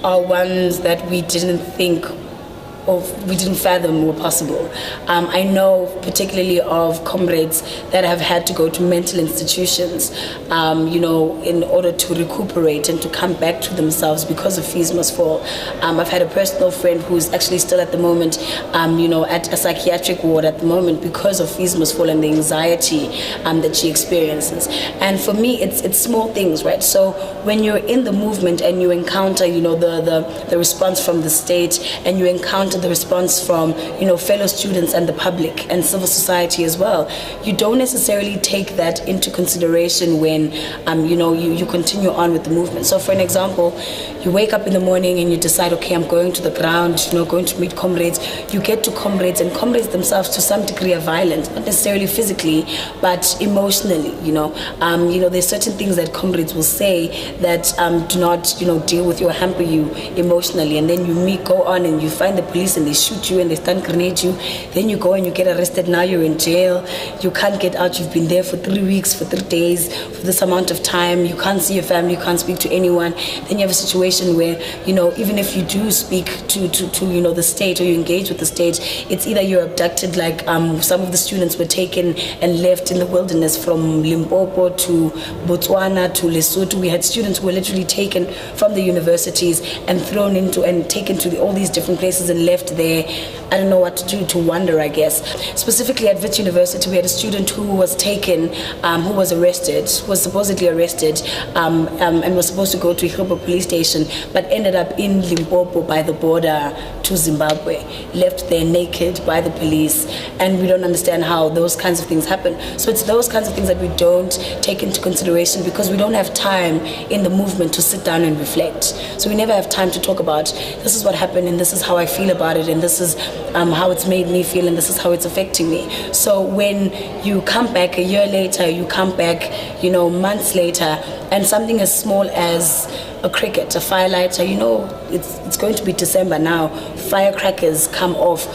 are ones that we didn't think we didn't fathom were possible. I know particularly of comrades that have had to go to mental institutions, in order to recuperate and to come back to themselves because of Fees Must Fall. I've had a personal friend who's actually still at the moment, at a psychiatric ward at the moment because of Fees Must Fall and the anxiety that she experiences. And for me, it's small things, right? So when you're in the movement and you encounter, the response from the state, and you encounter the response from fellow students and the public and civil society as well, you don't necessarily take that into consideration when you continue on with the movement. So for an example, you wake up in the morning and you decide, okay, I'm going to the ground, going to meet comrades. You get to comrades, and comrades themselves to some degree are violent, not necessarily physically but emotionally. There's certain things that comrades will say that do not deal with you or hamper you emotionally, and then you go on and you find the police and they shoot you and they stun grenade you. Then you go and you get arrested. Now you're in jail. You can't get out. You've been there for 3 weeks, for 3 days, for this amount of time. You can't see your family. You can't speak to anyone. Then you have a situation where even if you do speak to the state, or you engage with the state, it's either you're abducted, like some of the students were taken and left in the wilderness from Limpopo to Botswana to Lesotho. We had students who were literally taken from the universities and thrown into and taken to all these different places and left there. I don't know what to do, to wonder, I guess. Specifically at Wits University, we had a student who was taken, who was supposedly arrested, and was supposed to go to Ihobo police station, but ended up in Limpopo by the border to Zimbabwe, left there naked by the police, and we don't understand how those kinds of things happen. So it's those kinds of things that we don't take into consideration because we don't have time in the movement to sit down and reflect. So we never have time to talk about, this is what happened and this is how I feel about it, and this is how it's made me feel, and this is how it's affecting me. So when you come back a year later, you come back, months later, and something as small as a cricket, a firelighter, it's going to be December now, firecrackers come off.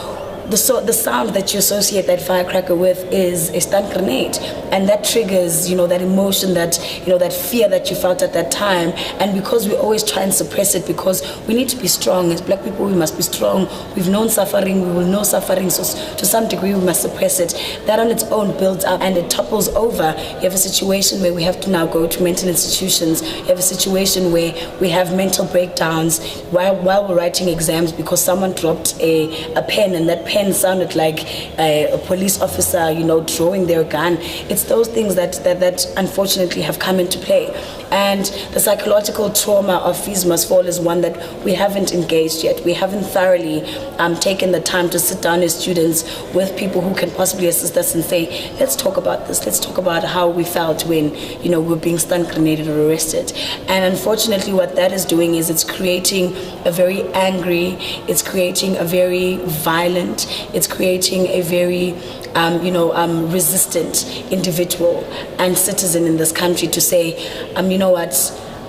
The sound that you associate that firecracker with is a stun grenade, and that triggers that emotion, that that fear that you felt at that time. And because we always try and suppress it, because we need to be strong as Black people, we must be strong. We've known suffering, we will know suffering, so to some degree we must suppress it. That on its own builds up and it topples over. You have a situation where we have to now go to mental institutions. You have a situation where we have mental breakdowns while we're writing exams because someone dropped a pen, and that pen sounded like a police officer, drawing their gun. It's those things that unfortunately have come into play. And the psychological trauma of Fees Must Fall is one that we haven't engaged yet. We haven't thoroughly taken the time to sit down as students with people who can possibly assist us and say, let's talk about this. Let's talk about how we felt when, we're being stun grenaded or arrested. And unfortunately, what that is doing is it's creating a very angry, it's creating a very violent, it's creating a very resistant individual and citizen in this country to say, you know what,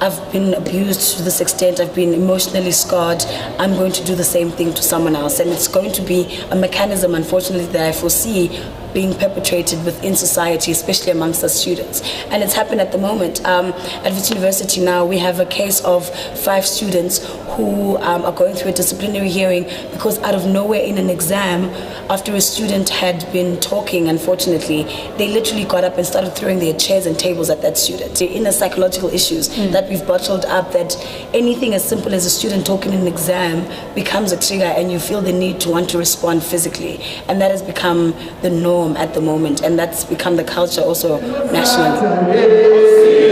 I've been abused to this extent, I've been emotionally scarred, I'm going to do the same thing to someone else. And it's going to be a mechanism, unfortunately, that I foresee being perpetrated within society, especially amongst us students. And it's happened at the moment. At Wits University now, we have a case of 5 students who are going through a disciplinary hearing because out of nowhere in an exam, after a student had been talking, unfortunately, they literally got up and started throwing their chairs and tables at that student. The inner psychological issues that we've bottled up, that anything as simple as a student talking in an exam becomes a trigger and you feel the need to want to respond physically. And that has become the norm at the moment, and that's become the culture also nationally.